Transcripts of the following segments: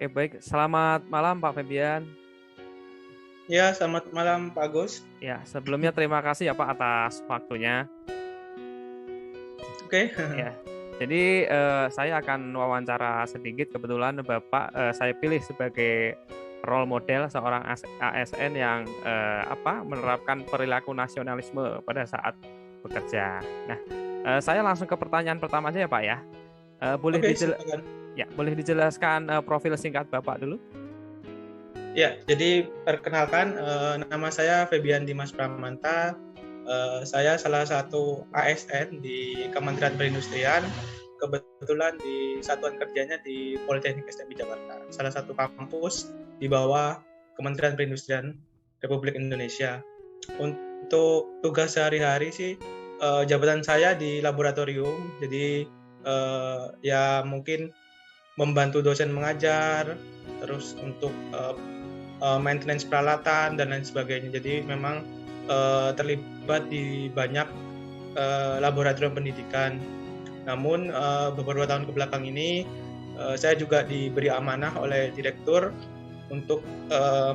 Oke, baik. Selamat malam Pak Febian. Ya, selamat malam Pak Agus. Ya, sebelumnya terima kasih ya Pak atas waktunya. Oke. Ya, jadi saya akan wawancara sedikit. Kebetulan Bapak saya pilih sebagai role model seorang ASN yang menerapkan perilaku nasionalisme pada saat bekerja. Nah, saya langsung ke pertanyaan pertama aja ya Pak ya. Boleh Oke, silakan. boleh dijelaskan profil singkat Bapak dulu? Ya, jadi perkenalkan nama saya Febian Dimas Pramanta. Saya salah satu ASN di Kementerian Perindustrian. Kebetulan di satuan kerjanya di Politeknik STMI Jakarta, salah satu kampus di bawah Kementerian Perindustrian Republik Indonesia. Untuk tugas sehari-hari sih jabatan saya di laboratorium, jadi ya mungkin membantu dosen mengajar, terus untuk maintenance peralatan dan lain sebagainya. Jadi memang terlibat di banyak laboratorium pendidikan. Namun beberapa tahun kebelakang ini saya juga diberi amanah oleh direktur untuk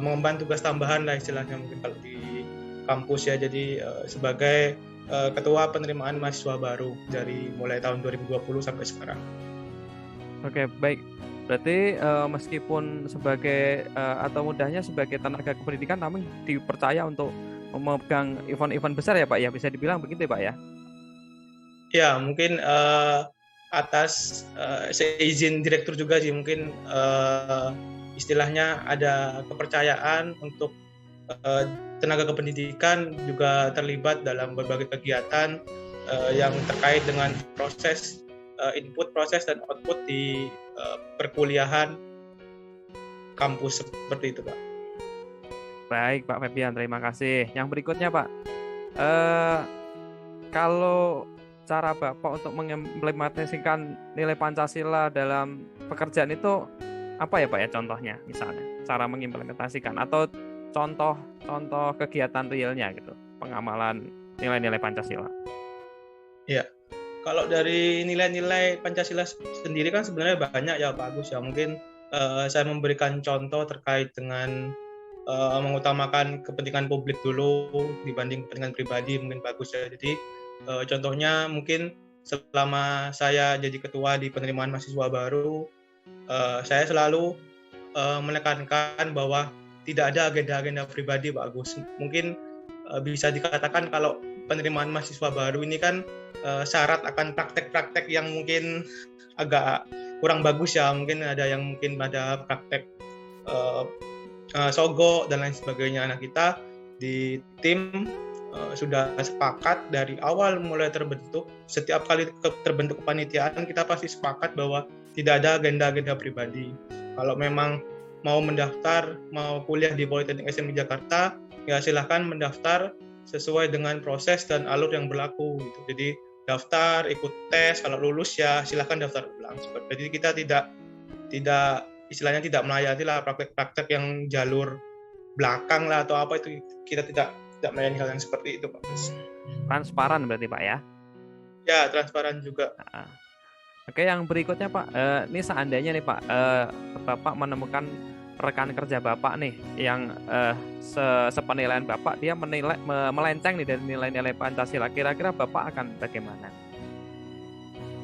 mengemban tugas tambahan lah istilahnya mungkin kalau di kampus ya. Jadi sebagai ketua penerimaan mahasiswa baru dari mulai tahun 2020 sampai sekarang. Oke, baik. Berarti meskipun sebagai atau mudahnya sebagai tenaga kependidikan, namun dipercaya untuk memegang event-event besar ya Pak ya, bisa dibilang begitu ya Pak ya? Ya, mungkin atas seizin direktur juga sih, mungkin istilahnya ada kepercayaan untuk tenaga kependidikan juga terlibat dalam berbagai kegiatan yang terkait dengan proses input, proses, dan output di perkuliahan kampus seperti itu, Pak. Baik Pak Febian, terima kasih. Yang berikutnya Pak, kalau cara Bapak untuk mengimplementasikan nilai Pancasila dalam pekerjaan itu apa ya Pak ya contohnya misalnya cara mengimplementasikan atau contoh kegiatan realnya gitu pengamalan nilai-nilai Pancasila. Ya, kalau dari nilai-nilai Pancasila sendiri kan sebenarnya banyak ya Pak Agus ya. Mungkin saya memberikan contoh terkait dengan mengutamakan kepentingan publik dulu dibanding kepentingan pribadi mungkin bagus ya. Jadi contohnya mungkin selama saya jadi ketua di penerimaan mahasiswa baru, saya selalu menekankan bahwa tidak ada agenda-agenda pribadi Pak Agus. Mungkin bisa dikatakan kalau penerimaan mahasiswa baru ini kan syarat akan praktek-praktek yang mungkin agak kurang bagus ya. Mungkin ada yang mungkin pada praktek sogok dan lain sebagainya. Nah, kita di tim sudah sepakat dari awal mulai terbentuk, setiap kali terbentuk kepanitiaan kita pasti sepakat bahwa tidak ada agenda-agenda pribadi. Kalau memang mau mendaftar, mau kuliah di Politeknik STMI Jakarta, ya silahkan mendaftar sesuai dengan proses dan alur yang berlaku gitu. Jadi daftar, ikut tes, kalau lulus ya silahkan daftar ulang. Jadi kita tidak istilahnya tidak melayani lah praktek-praktek yang jalur belakang lah atau apa, itu kita tidak melayani hal yang seperti itu Pak. Transparan berarti Pak ya? Ya, transparan juga. Nah, oke, yang berikutnya Pak, ini seandainya nih Pak, Bapak menemukan rekan kerja Bapak nih yang sepenilaian Bapak dia melenceng nih dari nilai-nilai Pancasila, kira-kira Bapak akan bagaimana?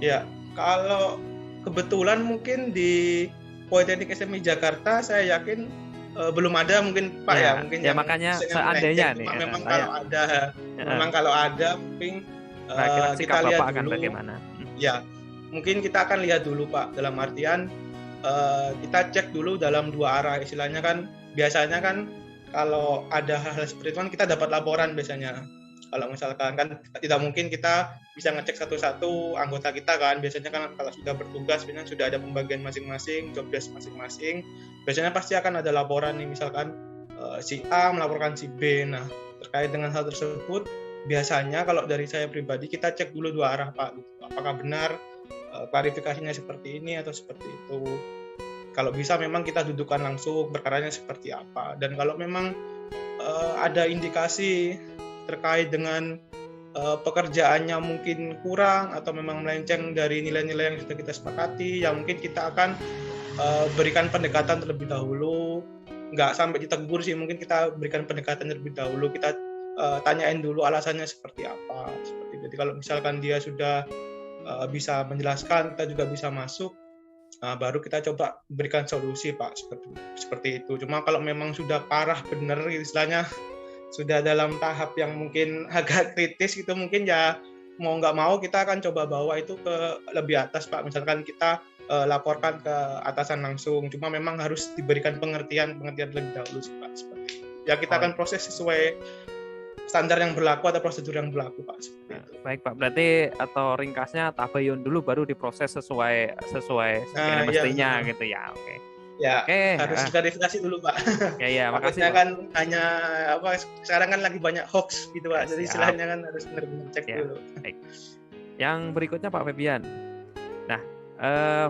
Ya, kalau kebetulan mungkin di Politeknik STMI Jakarta saya yakin belum ada mungkin Pak ya, mungkin ya yang makanya seandainya nih memang kalau ada mungkin kira-kira sikap kita lihat Bapak akan dulu bagaimana? Ya, mungkin kita akan lihat dulu Pak, dalam artian kita cek dulu dalam dua arah. Istilahnya kan biasanya kan kalau ada hal-hal seperti itu kan kita dapat laporan biasanya. Kalau misalkan kan tidak mungkin kita bisa ngecek satu-satu anggota kita kan. Biasanya kan kalau sudah bertugas biasanya sudah ada pembagian masing-masing, job desk masing-masing. Biasanya pasti akan ada laporan nih, misalkan si A melaporkan si B. Nah, terkait dengan hal tersebut biasanya kalau dari saya pribadi kita cek dulu dua arah Pak. Apakah benar klarifikasinya seperti ini atau seperti itu. Kalau bisa memang kita dudukkan langsung perkaranya seperti apa. Dan kalau memang ada indikasi terkait dengan pekerjaannya mungkin kurang atau memang melenceng dari nilai-nilai yang sudah kita sepakati, ya mungkin kita akan berikan pendekatan terlebih dahulu, nggak sampai ditegur sih, mungkin kita berikan pendekatan terlebih dahulu, kita tanyain dulu alasannya seperti apa, seperti itu. Jadi kalau misalkan dia sudah bisa menjelaskan, kita juga bisa masuk. Nah, baru kita coba berikan solusi Pak, seperti itu. Cuma kalau memang sudah parah bener istilahnya, sudah dalam tahap yang mungkin agak kritis gitu, mungkin ya mau nggak mau kita akan coba bawa itu ke lebih atas Pak. Misalkan kita laporkan ke atasan langsung. Cuma memang harus diberikan pengertian lebih dahulu Pak. Seperti itu. Ya kita akan proses sesuai standar yang berlaku atau prosedur yang berlaku Pak. Seperti itu. Baik Pak, berarti atau ringkasnya tabayun dulu baru diproses sesuai mestinya ya, gitu ya. Oke. Ya, harus klarifikasi dulu Pak. Ya, makasih Pak. Kan hanya sekarang kan lagi banyak hoax gitu Pak. Jadi istilahnya kan harus benar-benar cek dulu. Baik. Yang berikutnya Pak Febian. Nah,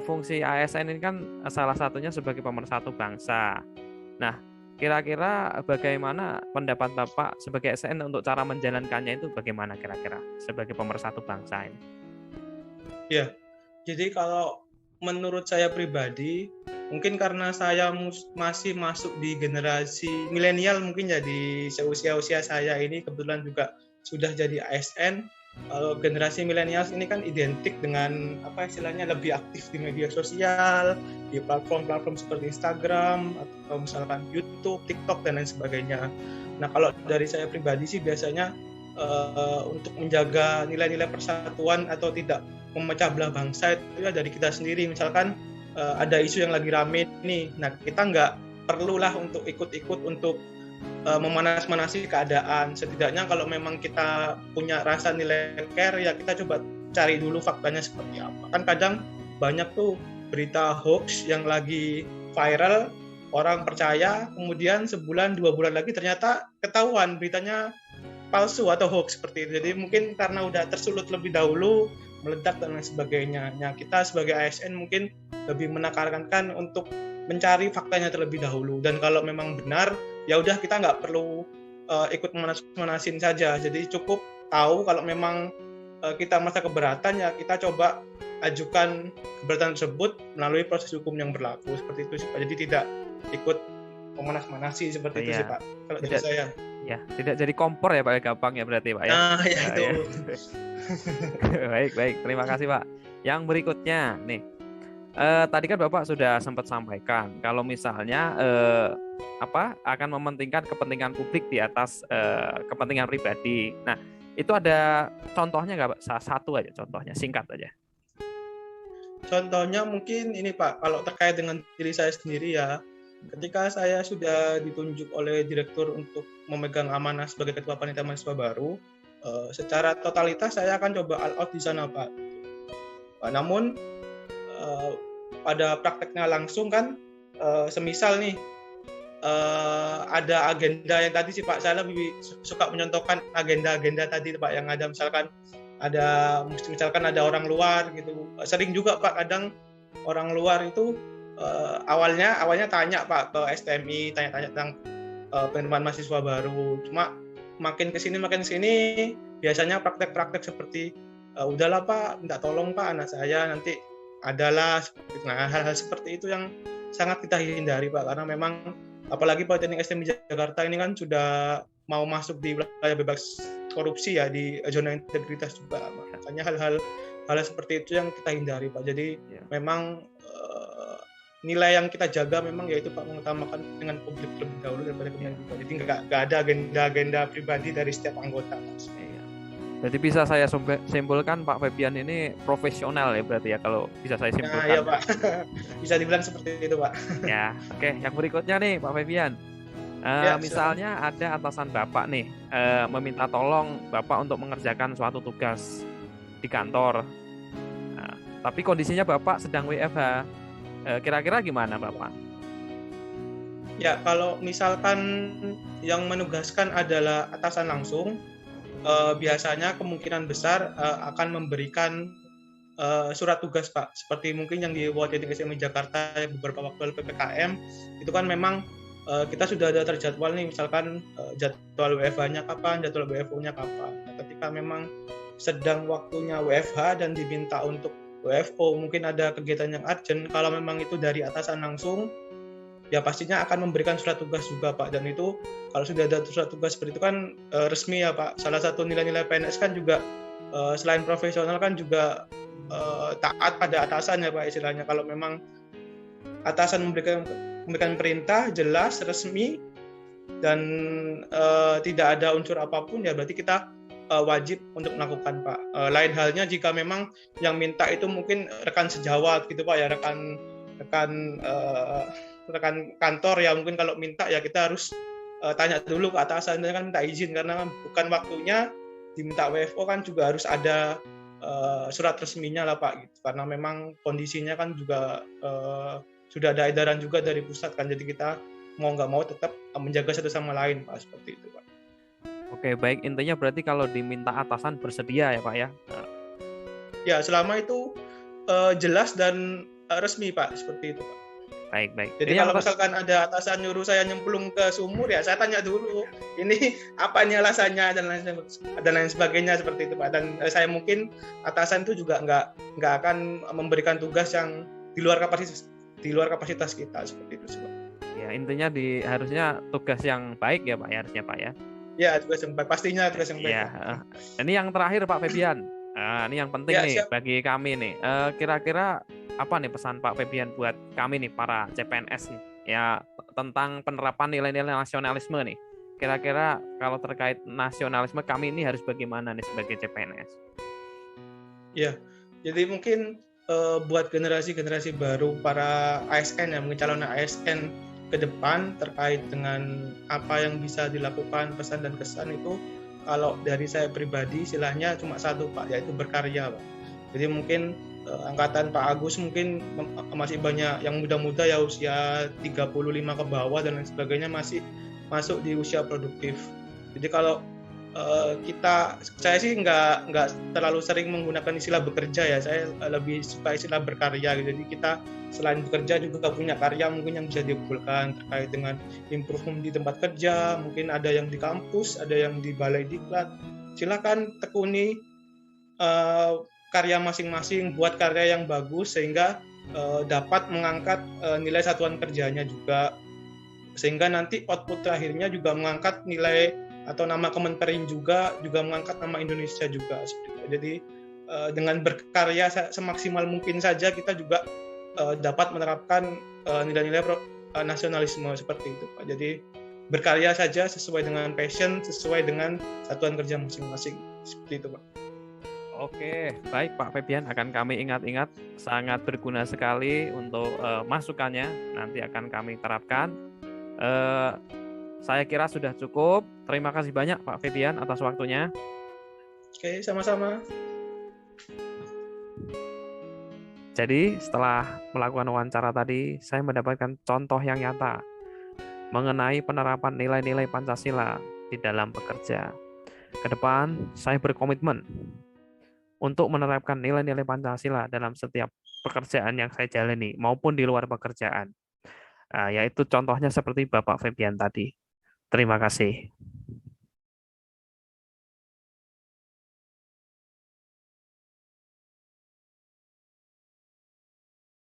fungsi ASN ini kan salah satunya sebagai pemersatu bangsa. Nah, kira-kira bagaimana pendapat Bapak sebagai ASN untuk cara menjalankannya itu bagaimana kira-kira sebagai pemersatu bangsa ini? Ya, jadi kalau menurut saya pribadi, mungkin karena saya masih masuk di generasi milenial, mungkin jadi seusia saya ini kebetulan juga sudah jadi ASN. Kalau generasi milenial ini kan identik dengan istilahnya lebih aktif di media sosial, di platform-platform seperti Instagram atau misalkan YouTube, TikTok dan lain sebagainya. Nah kalau dari saya pribadi sih biasanya untuk menjaga nilai-nilai persatuan atau tidak memecah belah bangsa itu ya dari kita sendiri. Misalkan ada isu yang lagi rame nih, nah kita nggak perlulah untuk ikut-ikut untuk memanas-manasi keadaan. Setidaknya kalau memang kita punya rasa nilai care, ya kita coba cari dulu faktanya seperti apa. Kan kadang banyak tuh berita hoax yang lagi viral, orang percaya, kemudian sebulan 2 bulan lagi ternyata ketahuan beritanya palsu atau hoax seperti itu. Jadi mungkin karena udah tersulut lebih dahulu, meledak dan lain sebagainya. Nah, kita sebagai ASN mungkin lebih menekankan untuk mencari faktanya terlebih dahulu, dan kalau memang benar ya udah kita nggak perlu ikut manasin saja. Jadi cukup tahu kalau memang kita merasa keberatan, ya kita coba ajukan keberatan tersebut melalui proses hukum yang berlaku seperti itu sih Pak. Jadi tidak ikut memanas-manasi seperti itu sih Pak. Kalau dari saya. Ya, tidak jadi kompor ya Pak, gampang ya berarti Pak ya. Ya itu. Ya. Baik, terima kasih Pak. Yang berikutnya nih. Tadi kan Bapak sudah sempat sampaikan kalau misalnya akan mementingkan kepentingan publik di atas kepentingan pribadi. Nah, itu ada contohnya nggak Pak? Satu aja contohnya, singkat aja. Contohnya mungkin ini Pak, kalau terkait dengan diri saya sendiri ya, ketika saya sudah ditunjuk oleh direktur untuk memegang amanah sebagai ketua panitia mahasiswa baru, secara totalitas saya akan coba all out di sana Pak. Namun pada prakteknya langsung kan semisal nih ada agenda yang tadi sih Pak, saya lebih suka menyontohkan agenda-agenda tadi Pak, yang ada misalkan ada orang luar gitu. Sering juga Pak, kadang orang luar itu awalnya tanya Pak ke STMI, tanya-tanya tentang penerimaan mahasiswa baru. Cuma makin kesini biasanya praktek-praktek seperti udahlah Pak, minta tolong Pak anak saya nanti adalah. Nah, hal-hal seperti itu yang sangat kita hindari Pak, karena memang apalagi Politeknik STM di Jakarta ini kan sudah mau masuk di wilayah bebas korupsi ya, di zona integritas juga Pak. Makanya hal-hal seperti itu yang kita hindari Pak. Jadi memang nilai yang kita jaga memang yaitu Pak, mengutamakan dengan publik lebih dahulu daripada kepentingan pribadi. Jadi nggak ada agenda pribadi dari setiap anggota Pak. Jadi bisa saya simpulkan Pak Febian ini profesional ya berarti ya, kalau bisa saya simpulkan. Iya Pak, bisa dibilang seperti itu Pak. Ya, oke. Yang berikutnya nih Pak Febian, misalnya ada atasan Bapak nih meminta tolong Bapak untuk mengerjakan suatu tugas di kantor. Nah, tapi kondisinya Bapak sedang WFH. Kira-kira gimana Bapak? Ya, kalau misalkan yang menugaskan adalah atasan langsung, biasanya kemungkinan besar akan memberikan surat tugas Pak, seperti mungkin yang di Politeknik STM Jakarta beberapa waktu lalu PPKM itu kan memang kita sudah ada terjadwal nih, misalkan jadwal WFH-nya kapan, jadwal WFO-nya kapan. Nah, ketika memang sedang waktunya WFH dan diminta untuk WFO, mungkin ada kegiatan yang urgent, kalau memang itu dari atasan langsung, ya pastinya akan memberikan surat tugas juga Pak. Dan itu kalau sudah ada surat tugas seperti itu kan resmi ya Pak. Salah satu nilai-nilai PNS kan juga selain profesional kan juga taat pada atasan ya Pak istilahnya. Kalau memang atasan memberikan perintah jelas, resmi, dan tidak ada unsur apapun, ya berarti kita wajib untuk melakukan Pak. Lain halnya jika memang yang minta itu mungkin rekan sejawat gitu Pak ya, rekan kantor ya, mungkin kalau minta ya kita harus tanya dulu ke atasan, dan kan minta izin karena bukan waktunya diminta WFO, kan juga harus ada surat resminya lah Pak gitu. Karena memang kondisinya kan juga sudah ada edaran juga dari pusat kan, jadi kita mau nggak mau tetap menjaga satu sama lain Pak, seperti itu Pak. Oke, baik. Intinya berarti kalau diminta atasan bersedia ya Pak ya? Ya, selama itu jelas dan resmi Pak, seperti itu Pak. Baik. Jadi kalau misalkan ada atasan nyuruh saya nyemplung ke sumur, ya saya tanya dulu, ini apa ini alasannya dan lain sebagainya, seperti itu Pak. Dan saya mungkin atasan itu juga nggak akan memberikan tugas yang di luar kapasitas kita, seperti itu Pak. Ya, intinya harusnya tugas yang baik ya Pak ya, harusnya Pak ya. Ya, tugas yang baik, pastinya tugas yang baik. Ya, ini yang terakhir Pak Febian. Ini yang penting nih siap. Bagi kami nih. Kira-kira apa nih pesan Pak Febian buat kami nih para CPNS nih ya tentang penerapan nilai-nilai nasionalisme nih. Kira-kira kalau terkait nasionalisme kami ini harus bagaimana nih sebagai CPNS? Ya, jadi mungkin buat generasi-generasi baru para ASN yang mungkin calon ASN ke depan terkait dengan apa yang bisa dilakukan, pesan dan kesan itu, kalau dari saya pribadi istilahnya cuma satu Pak, yaitu berkarya Pak. Jadi mungkin angkatan Pak Agus mungkin masih banyak yang muda-muda ya, usia 35 ke bawah dan lain sebagainya, masih masuk di usia produktif. Jadi kalau saya sih nggak terlalu sering menggunakan istilah bekerja ya, saya lebih suka istilah berkarya gitu. Jadi kita selain bekerja juga punya karya mungkin yang bisa dikumpulkan terkait dengan improvement di tempat kerja, mungkin ada yang di kampus, ada yang di balai diklat. Silakan tekuni karya masing-masing, buat karya yang bagus sehingga dapat mengangkat nilai satuan kerjanya juga, sehingga nanti output terakhirnya juga mengangkat nilai atau nama Kemenperin juga mengangkat nama Indonesia juga. Jadi dengan berkarya semaksimal mungkin saja kita juga dapat menerapkan nilai-nilai nasionalisme, seperti itu Pak. Jadi berkarya saja sesuai dengan passion, sesuai dengan satuan kerja masing-masing, seperti itu Pak. Oke, baik Pak Febian, akan kami ingat-ingat, sangat berguna sekali untuk masukannya, nanti akan kami terapkan. Saya kira sudah cukup. Terima kasih banyak Pak Febian atas waktunya. Oke, sama-sama. Jadi setelah melakukan wawancara tadi, saya mendapatkan contoh yang nyata mengenai penerapan nilai-nilai Pancasila di dalam bekerja. Kedepan, saya berkomitmen untuk menerapkan nilai-nilai Pancasila dalam setiap pekerjaan yang saya jalani maupun di luar pekerjaan. Yaitu contohnya seperti Bapak Febian tadi. Terima kasih.